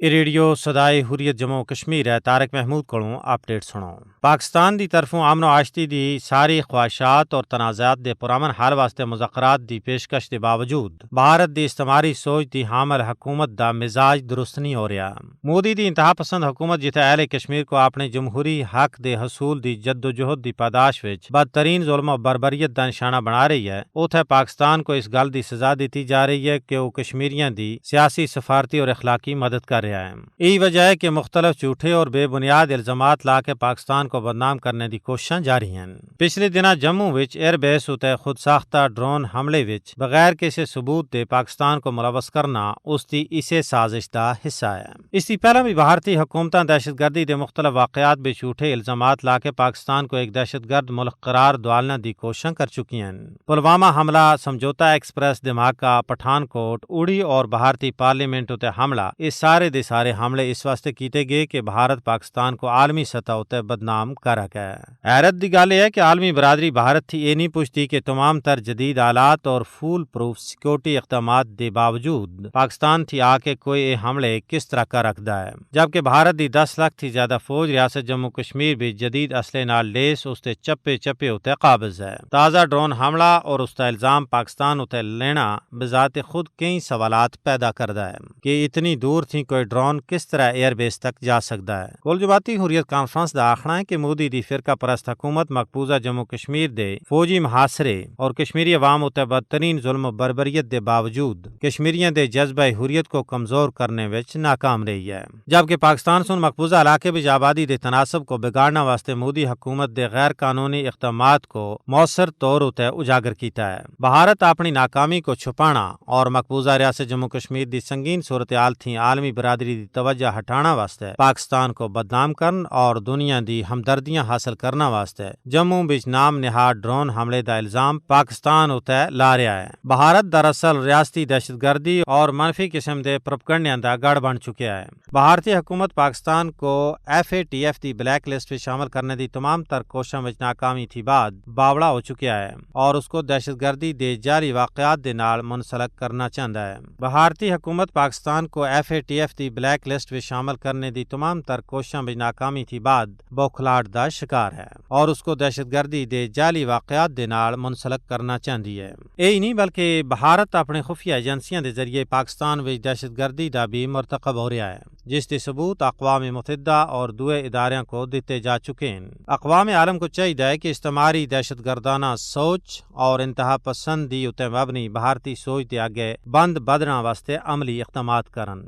Radio صدائے حریت جموں کشمیر ہے طارق محمود کولوں اپڈیٹ سنو۔ پاکستان دی طرفوں امن و آشتی دی ساری خواہشات اور تنازعات دے پرامن حل واسطے مذاکرات دی پیشکش دے باوجود بھارت دی استعماری سوچ دی حامل حکومت دا مزاج درست نہیں ہو رہا۔ مودی دی انتہا پسند حکومت جتھے اہل کشمیر کو اپنے جمہوری حق دے حصول دی جدوجہد دی پاداش وچ بدترین ظلم و بربریت دا نشانہ بنا رہی ہے، اوتھے پاکستان کو اس گل دی سزا دیتی جا رہی ہے کہ وہ کشمیریاں دی سیاسی، سفارتی اور اخلاقی مدد کر رہا ہے۔ یہی وجہ ہے کہ مختلف جھوٹے اور بے بنیاد الزامات لا کے پاکستان کو بدنام کرنے دی کوششاں جاری ہیں۔ پچھلے دنوں جموں وچ ایئر بیس اتے خود ساختہ ڈرون حملے وچ بغیر کسی ثبوت دے پاکستان کو ملوث کرنا اس دی اسے سازش دا حصہ ہے۔ اس سے پہلے بھی بھارتی حکومتاں دہشت گردی دے مختلف واقعات بے جھوٹے الزامات لا کے پاکستان کو ایک دہشت گرد ملک قرار دعالنے دی کوششاں کر چکی ہیں۔ پلوامہ حملہ، سمجھوتا ایکسپریس دھماکہ، پٹھان کوٹ، اڑی اور بھارتی پارلیمنٹ اتے حملہ، یہ سارے دے سارے حملے اس واسطے کیتے گئے کہ بھارت پاکستان کو عالمی سطح اتے بدنام کر رکھا ہے۔ حیرت دی گل ہے کہ عالمی برادری بھارت تھی یہ نہیں پوچھتی کہ تمام تر جدید آلات اور فول پروف سیکورٹی اقدامات دے باوجود پاکستان تھی آ کے کوئی یہ حملے کس طرح کر رکھدا ہے، جبکہ بھارت دی 10 لاکھ تھی زیادہ فوج ریاست جموں کشمیر بھی جدید اسلحے نال لیس اس تے چپے چپے اتے قابض ہے۔ تازہ ڈرون حملہ اور اس کا الزام پاکستان اتے لینا بذات خود کئی سوالات پیدا کردا ہے کہ اتنی دور تھی کوئی ڈرون کس طرح ایئر بیس تک جا سکتا ہے۔ کل جماعتی حریت کانفرنس دا آخنا ہے کہ مودی دی فرقہ پرست حکومت مقبوضہ جموں کشمیر دے فوجی محاصرے اور کشمیری عوام اتے بدترین ظلم و بربریت دے باوجود کشمیریاں دے جذبہ حریت کو کمزور کرنے وچ ناکام رہی ہے، جبکہ پاکستان سن مقبوضہ علاقے وچ آبادی دے تناسب کو بگاڑنے واسطے مودی حکومت دے غیر قانونی اقدامات کو مؤثر طور اتے اجاگر کیتا ہے۔ بھارت اپنی ناکامی کو چھپانا اور مقبوضہ ریاست جموں کشمیر دی سنگین صورتحال تھی عالمی برادری دی توجہ ہٹانا واسطے پاکستان کو بدنام کرن اور دنیا دی ہمدردیاں حاصل کرنا واسطے جموں وچ نام نہاد ڈرون حملے دا الزام پاکستان اتے لا رہا ہے۔ بھارت دراصل ریاستی دہشت گردی اور منفی قسم دے پروپیگنڈے دا گڑھ بن چکا ہے۔ بھارتی حکومت پاکستان کو FATF دی بلیک لسٹ میں شامل کرنے دی تمام تر کوششوں وچ ناکامی تھی بعد باوڑا ہو چکا ہے اور اس کو دہشت گردی دے جعلی واقعات دے نال منسلک کرنا چاہتا ہے۔ بھارتی حکومت پاکستان کو FATF دی بلیک لسٹ میں شامل کرنے دی تمام تر کوششوں میں ناکامی تھی بعد بوکھلاہٹ دا شکار ہے اور اس کو دہشت گردی دے جعلی واقعات دے نال منسلک کرنا چاہتی ہے۔ یہی نہیں بلکہ بھارت اپنے خفیہ ایجنسیاں دے ذریعے پاکستان وچ دہشت گردی دا بھی مرتکب ہو رہا ہے، جس کے ثبوت اقوام متحدہ اور دوسرے اداریاں کو دیتے جا چکے ہیں۔ اقوام عالم کو چاہیے کہ استعماری دہشت گردانہ سوچ اور انتہا پسندی اتے مبنی بھارتی سوچ دے آگے بند بدھنا واسطے عملی اقدامات کرن۔